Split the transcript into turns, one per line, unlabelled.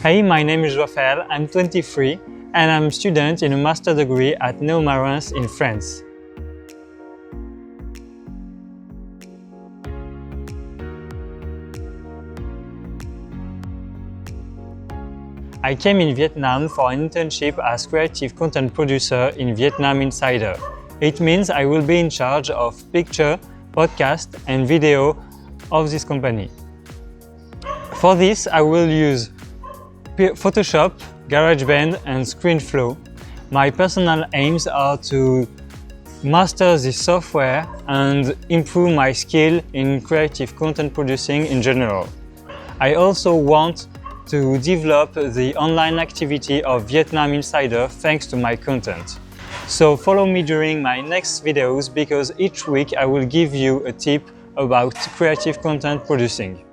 Hey, my name is Raphaël, I'm 23 and I'm a student in a master degree at Neumarens in France. I came in Vietnam for an internship as creative content producer in Vietnam Insider. It means I will be in charge of picture, podcast and video of this company. For this, I will use Photoshop, GarageBand and ScreenFlow. My personal aims are to master this software and improve my skill in creative content producing in general. I also want to develop the online activity of Vietnam Insider thanks to my content. So follow me during my next videos because each week I will give you a tip about creative content producing.